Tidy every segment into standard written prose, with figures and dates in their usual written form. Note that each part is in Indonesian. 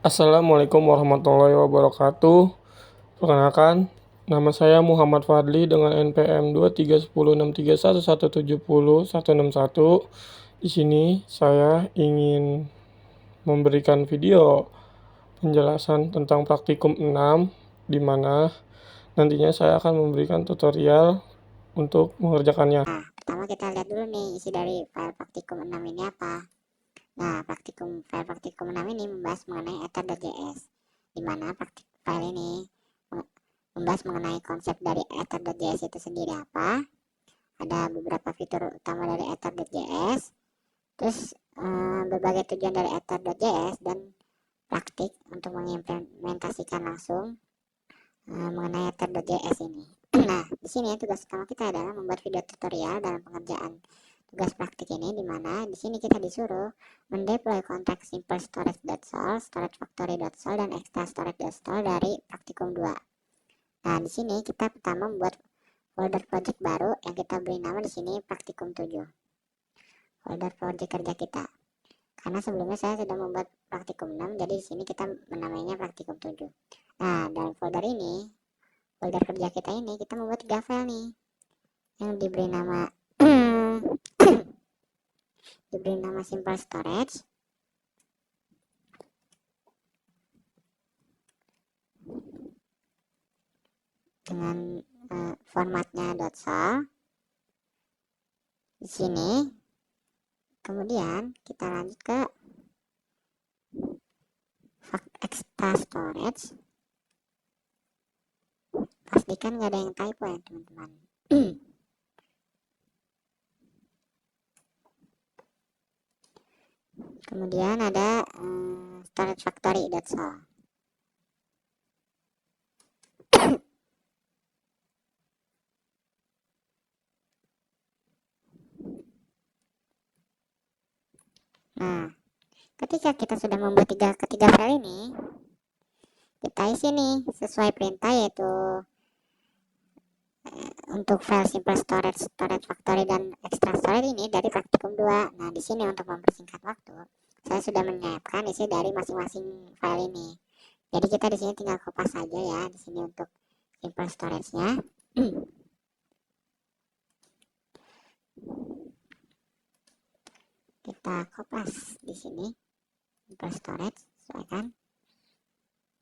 Assalamualaikum warahmatullahi wabarakatuh. Perkenalkan, nama saya Muhammad Fadli dengan NPM 2310631170161. Di sini saya ingin memberikan video penjelasan tentang praktikum 6, di mana nantinya saya akan memberikan tutorial untuk mengerjakannya. Nah, pertama kita lihat dulu nih isi dari file praktikum 6 ini apa. Nah, file praktikum 6 ini membahas mengenai ether.js, di mana file ini membahas mengenai konsep dari ether.js itu sendiri apa. Ada beberapa fitur utama dari ether.js, terus berbagai tujuan dari ether.js dan praktik untuk mengimplementasikan langsung mengenai ether.js ini. Nah, di sini tugas utama kita adalah membuat video tutorial dalam pengerjaan tugas praktik ini, di mana di sini kita disuruh mendeploy konteks simple storage.sol, storagefactory.sol, dan extra storage.sol dari praktikum 2. Nah, di sini kita pertama membuat folder project baru yang kita beri nama di sini praktikum 7. Folder project kerja kita. Karena sebelumnya saya sudah membuat praktikum 6, jadi di sini kita menamainya praktikum 7. Nah, dalam folder kerja kita ini kita membuat 3 file nih yang diberi nama simple storage, dengan formatnya .sol di sini. Kemudian kita lanjut ke extra storage. Pastikan nggak ada yang typo ya teman-teman. Kemudian ada storage factory.sol. Nah, ketika kita sudah membuat ketiga file ini, kita isi nih sesuai perintah, yaitu untuk file simple storage, storage factory, dan extra storage ini dari praktikum 2. Nah, di sini untuk mempersingkat waktu, saya sudah menyiapkan isi dari masing-masing file ini. Jadi kita di sini tinggal kopas saja ya di sini untuk simple storage-nya. Kita kopas di sini simple storage, sesuaikan.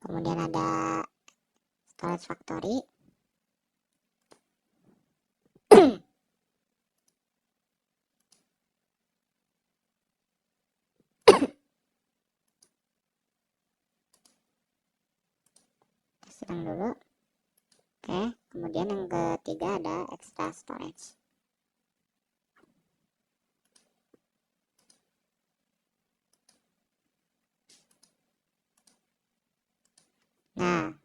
Kemudian ada storage factory. Sedang dulu. Oke, kemudian yang ketiga ada extra storage. Nah,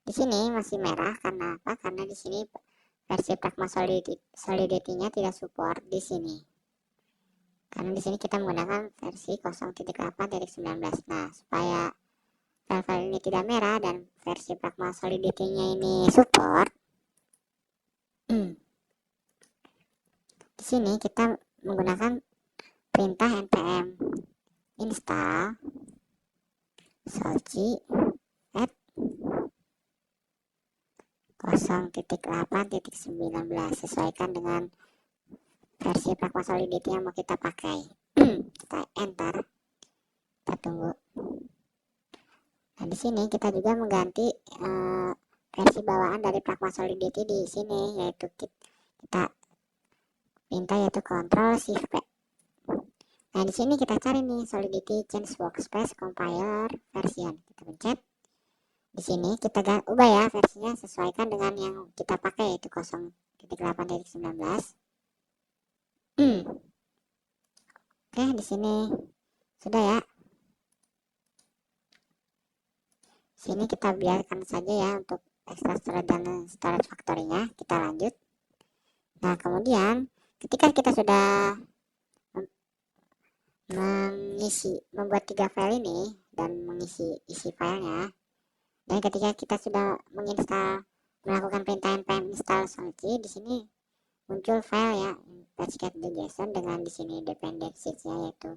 di sini masih merah karena apa? Karena di sini versi Pragma Solidity-nya tidak support di sini. Karena di sini kita menggunakan versi 0.8.19. Nah, supaya file-file ini tidak merah dan versi Pragma Solidity-nya ini support, di sini kita menggunakan perintah npm install solci at 0.8.19, sesuaikan dengan versi Pragma Solidity yang mau kita pakai. Kita enter, kita tunggu. Nah, di sini kita juga mengganti versi bawaan dari Pragma Solidity di sini, yaitu kita minta yaitu Ctrl Shift P. Nah, di sini kita cari nih Solidity Change Workspace Compiler Version. Kita pencet. Di sini kita ubah ya versinya, sesuaikan dengan yang kita pakai, yaitu 0.8.19. Oke, di sini sudah ya. Sini kita biarkan saja ya untuk extra storage dan storage factory-nya. Kita lanjut. Nah, kemudian ketika kita sudah membuat 3 file ini dan mengisi isi filenya, dan ketika kita sudah melakukan perintah npm install solci, di sini muncul file ya patchcat.json dengan di sini dependencies-nya, yaitu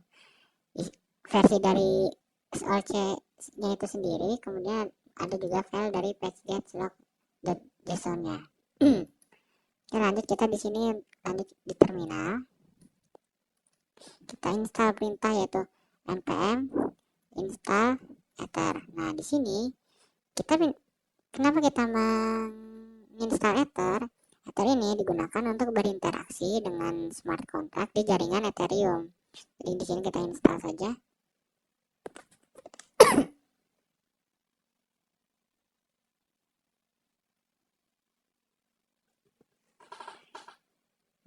versi dari solc nya itu sendiri, kemudian ada juga file dari page.get.json-nya. Oke, lanjut kita di sini, lanjut di terminal. Kita install perintah yaitu npm install ether. Nah, di sini kenapa kita menginstal ether? Ether ini digunakan untuk berinteraksi dengan smart contract di jaringan Ethereum. Jadi di sini kita install saja.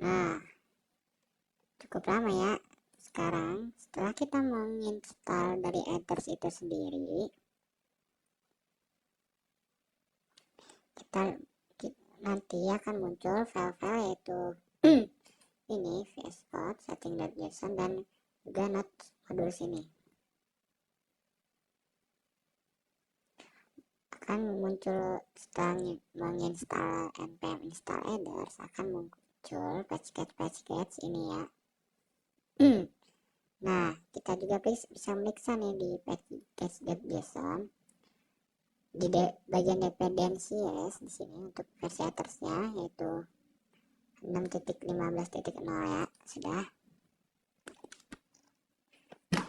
Nah, cukup lama ya. Sekarang setelah kita menginstal dari Ethers itu sendiri, kita nanti akan muncul file-file yaitu ini VS Code, setting.json, dan juga notes modul sini. Akan muncul setelah menginstal npm install adders, akan muncul patch-get ini ya. Nah, kita juga bisa meriksa nih di patch.json di bagian dependencies di sini untuk versi Ethers-nya yaitu 6.15.0 ya, sudah.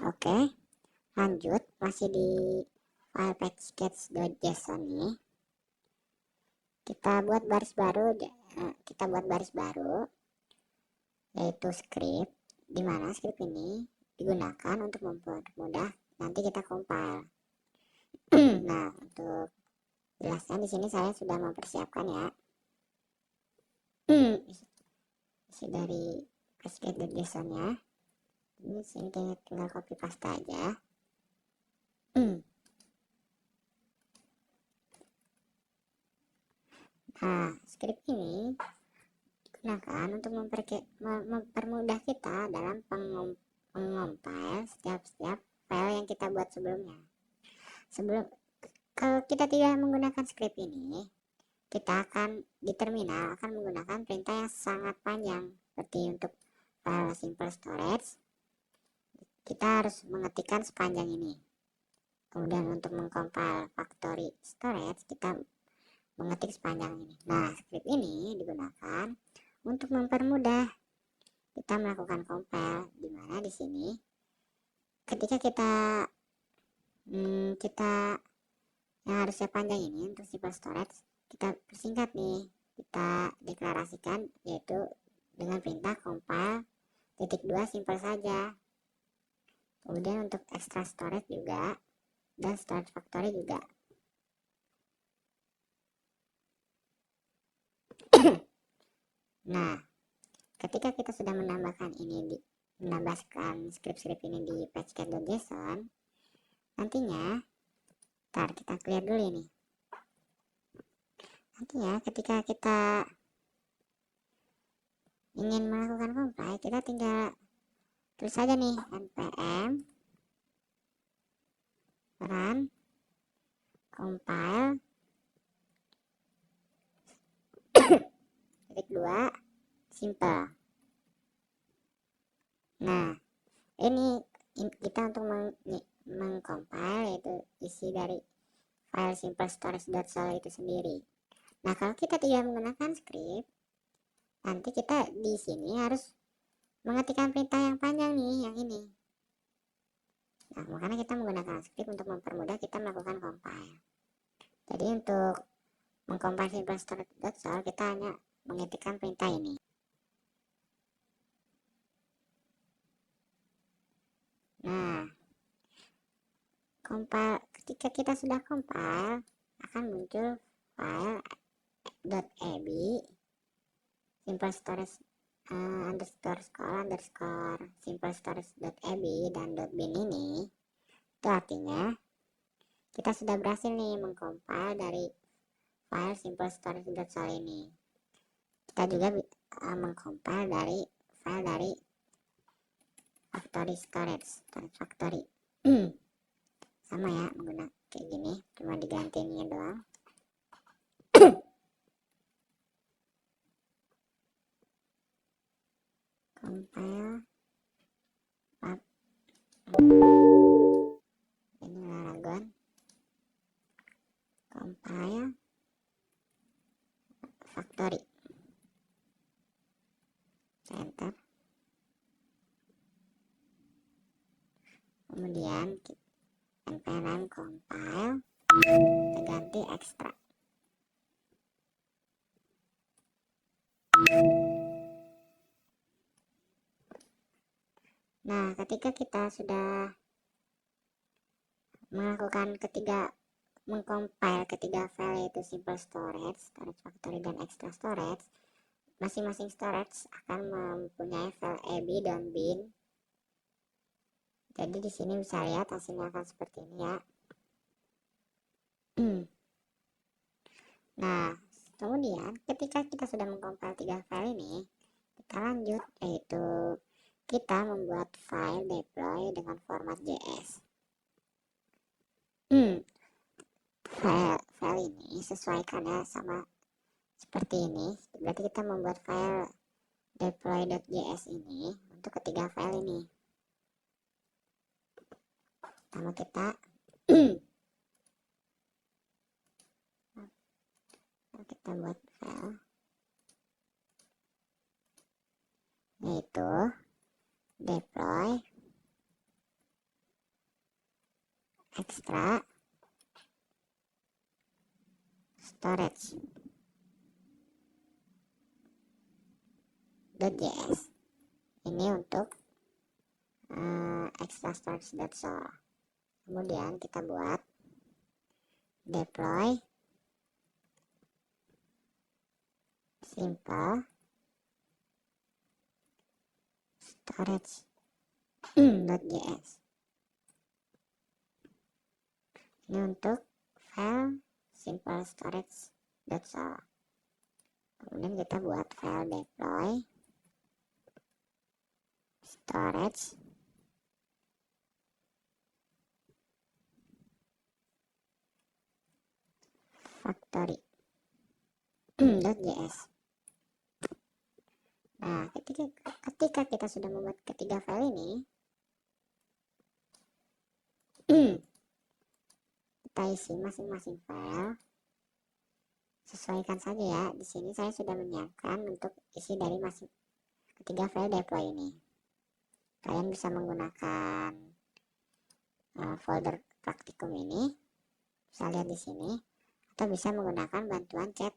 Oke, lanjut masih di file patch.get.json nih. Kita buat baris baru yaitu script, di mana script ini digunakan untuk mempermudah nanti kita compile. Nah, untuk jelasnya di sini saya sudah mempersiapkan ya. Isi dari patch.get.json-nya. Ini sini tinggal copy paste aja. Nah, script ini digunakan untuk mempermudah kita dalam mengompil setiap file yang kita buat sebelumnya. Kalau kita tidak menggunakan script ini, kita akan di terminal akan menggunakan perintah yang sangat panjang. Seperti untuk file simple storage, kita harus mengetikkan sepanjang ini. Kemudian untuk mengcompile factory storage, kita mengetik sepanjang ini. Nah, script ini digunakan untuk mempermudah kita melakukan compile, di mana di sini ketika kita yang harusnya panjang ini untuk simple storage, kita persingkat nih, kita deklarasikan yaitu dengan perintah compile .2 simple saja. Kemudian untuk extra storage juga dan storage factory juga. Nah, ketika kita sudah menambahkan script ini di patch.get.json, nantinya kita clear dulu ini. Nantinya ketika kita ingin melakukan compile, kita tinggal tulis saja nih npm run compile .2 simple. Nah, ini kita untuk mengcompile yaitu isi dari file simple storage.sol itu sendiri. Nah, kalau kita tidak menggunakan script, nanti kita di sini harus mengetikkan perintah yang panjang nih, yang ini. Nah, makanya kita menggunakan script untuk mempermudah kita melakukan compile. Jadi untuk mengcompile simple storage.sol, kita hanya mengetikkan perintah ini. Nah, ketika kita sudah compile, akan muncul file .ab simple storage _scroll simple storage.ab dan .bin ini. Itu artinya kita sudah berhasil nih mengcompile dari file simple storage.sol ini. Kita juga mengcompile dari file dari factory storage factory. Sama ya, menggunakan kayak gini, cuma diganti ini doang. Compile ini lagi Hexagon, compile, factory, enter. Kemudian npm compile, kita ganti extra. Nah, ketika kita sudah melakukan mengcompile ketiga file, yaitu simple storage, storage factory, dan extra storage, masing-masing storage akan mempunyai file ab dan bin. Jadi di sini bisa lihat hasilnya akan seperti ini ya. Nah, kemudian ketika kita sudah mengcompile tiga file ini, kita lanjut, yaitu kita membuat file deploy dengan format JS. File ini sesuaikan ya sama seperti ini. Berarti kita membuat file deploy.js ini untuk ketiga file ini. Pertama kita buat file, yaitu deploy extra storage .js. Ini untuk extra storage.so. Kemudian kita buat deploy simple storage .js. Ini untuk file simple storage.so. Kemudian kita buat file deploy storage factory .js. Nah, ketika kita sudah membuat ketiga file ini, kita isi masing-masing file. Sesuaikan saja ya. Di sini saya sudah menyiapkan untuk isi dari ketiga file deploy ini. Kalian bisa menggunakan folder praktikum ini, bisa lihat di sini, atau bisa menggunakan bantuan chat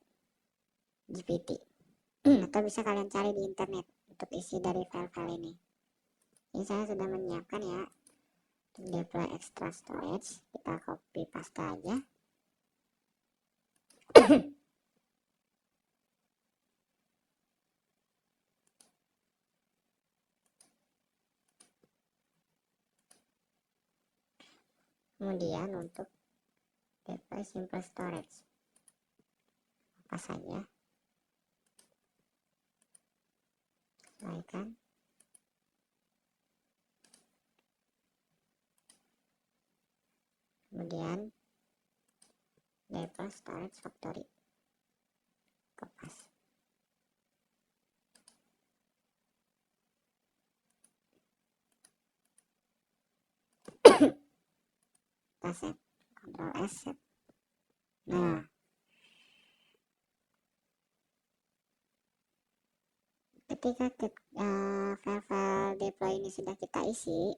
GPT, atau bisa kalian cari di internet untuk isi dari file-file ini. Ini saya sudah menyiapkan ya. Untuk deploy extra storage, kita copy paste aja. Kemudian untuk deploy simple storage, apa saja, sesuaikan. Kemudian deploy storage factory, kopas. Kita set, Ctrl S set. Nah, ketika file-file deploy ini sudah kita isi,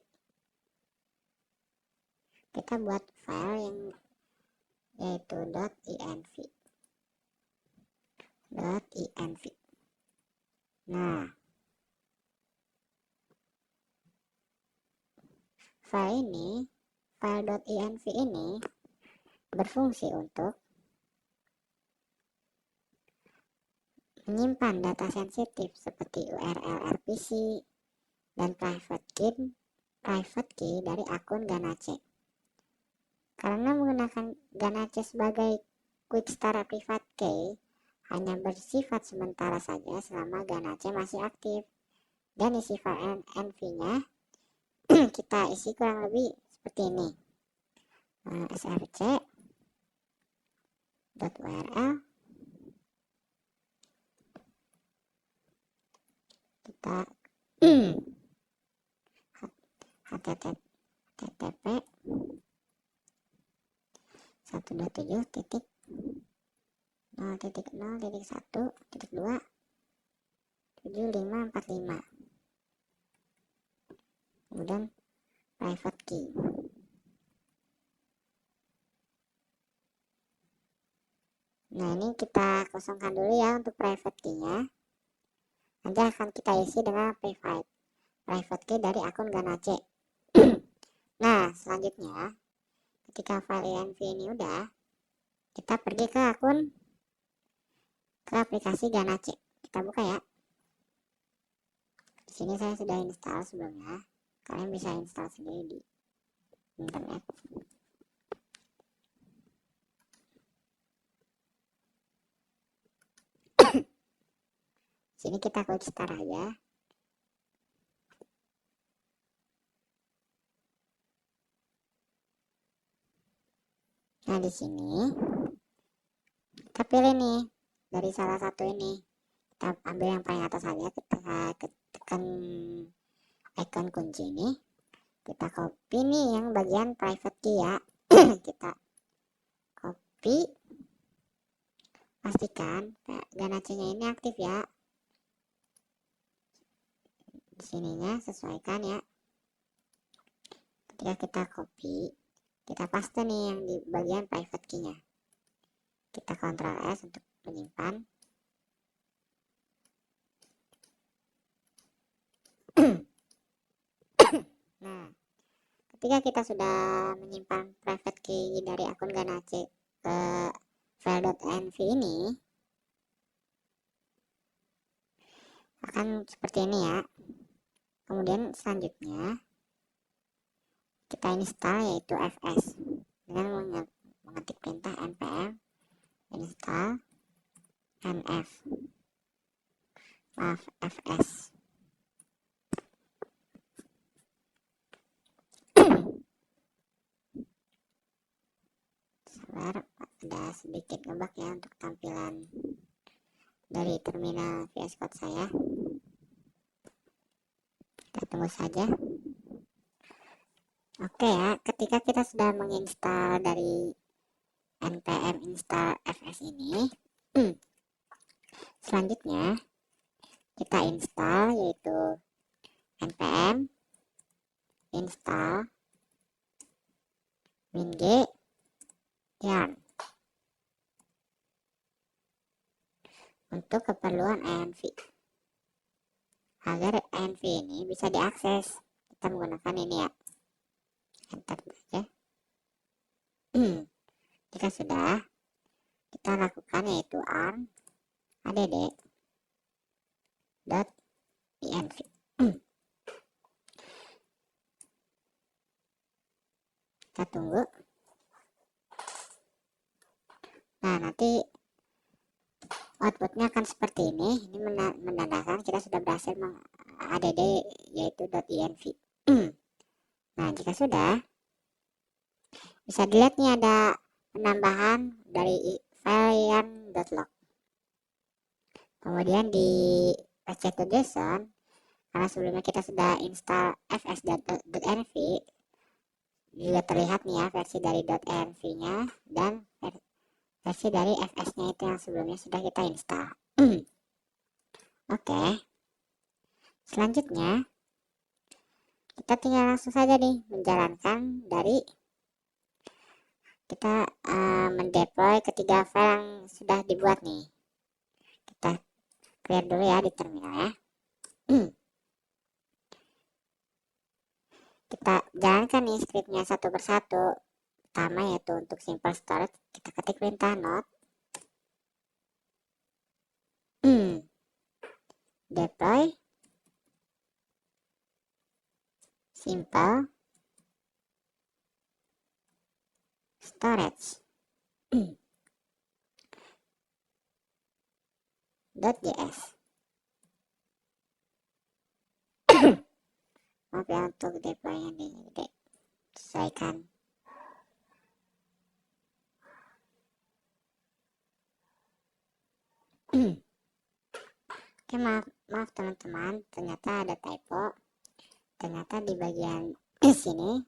kita buat file yang yaitu .env. Nah, file .env ini berfungsi untuk menyimpan data sensitif seperti URL RPC dan private key dari akun Ganache. Karena menggunakan Ganache sebagai quick start private key hanya bersifat sementara saja selama Ganache masih aktif, dan isi file env-nya kita isi kurang lebih seperti ini. src.url, kita http 127.0.0.1.2 kemudian private key. Nah, ini kita kosongkan dulu ya untuk private key-nya. Nanti akan kita isi dengan private key dari akun Ganace. Nah, selanjutnya ketika file env ini udah, kita pergi ke aplikasi Ganace. Kita buka ya. Di sini saya sudah install sebelumnya. Kalian bisa install sendiri di internet. Sini kita klik start aja. Nah, di sini kita pilih nih dari salah satu ini. Kita ambil yang paling atas saja, kita tekan icon kunci ini. Kita copy nih yang bagian private key ya. Kita copy, pastikan Ganache-nya ini aktif ya. Di sininya sesuaikan ya. Ketika kita copy, kita paste nih yang di bagian private key-nya. Kita Ctrl S untuk menyimpan. Nah, ketika kita sudah menyimpan private key dari akun Ganache ke file.env ini, akan seperti ini ya. Kemudian selanjutnya kita install yaitu fs dengan mengetik perintah npm install fs. Sabar, ada sedikit ngebug ya untuk tampilan dari terminal VS Code saya. Kita tunggu saja. Oke ya, ketika kita sudah menginstal dari npm install fs ini, selanjutnya kita install yaitu npm install min-g yarn untuk keperluan env. Agar env ini bisa diakses, kita menggunakan ini ya. Enter saja. Jika sudah, kita lakukan yaitu arm add.env. Kita tunggu. Nah, nanti outputnya akan seperti ini. Ini menandakan kita sudah berhasil mengadd yaitu .env. Nah, jika sudah, bisa dilihat nih ada penambahan dari file yarn.log. Kemudian di pc.json, karena sebelumnya kita sudah install fs.env, juga terlihat nih ya versi dari .env-nya dan versi dari fs-nya itu yang sebelumnya sudah kita install. Oke. Selanjutnya kita tinggal langsung saja nih menjalankan dari kita mendeploy ketiga file yang sudah dibuat nih. Kita clear dulu ya di terminal ya. Kita jalankan nih scriptnya satu persatu. Pertama yaitu untuk simple storage, kita ketik perintah node deploy simple storage .js. Maaf ya untuk deploy-nya gede, sesuaikan. Oke, maaf teman-teman, ternyata ada typo. Ternyata di bagian sini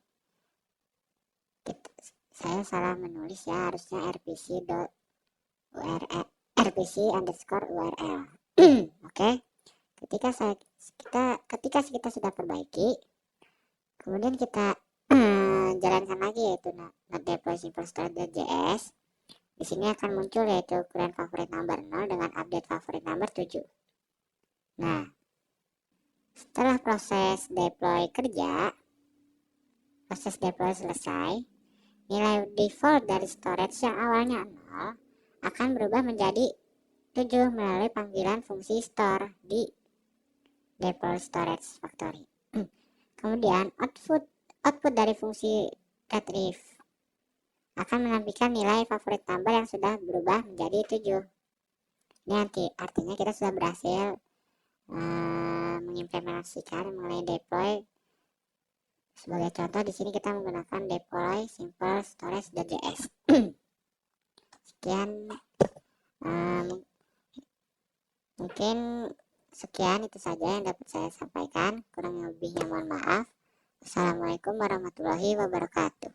saya salah menulis ya, harusnya rpc_url. Oke, ketika kita sudah perbaiki, kemudian kita jalankan lagi, yaitu deploy simple storage.js. Di sini akan muncul yaitu current favorite number 0 dengan update favorite number 7. Nah, setelah proses deploy selesai, nilai default dari storage yang awalnya 0 akan berubah menjadi 7 melalui panggilan fungsi store di deploy storage factory. Kemudian output dari fungsi retrieve akan menampilkan nilai favorite number yang sudah berubah menjadi 7. Ini artinya kita sudah berhasil mengimplementasikan mengenai deploy. Sebagai contoh, di sini kita menggunakan deploy simple storage.js. Mungkin sekian itu saja yang dapat saya sampaikan. Kurang lebihnya mohon maaf. Assalamualaikum warahmatullahi wabarakatuh.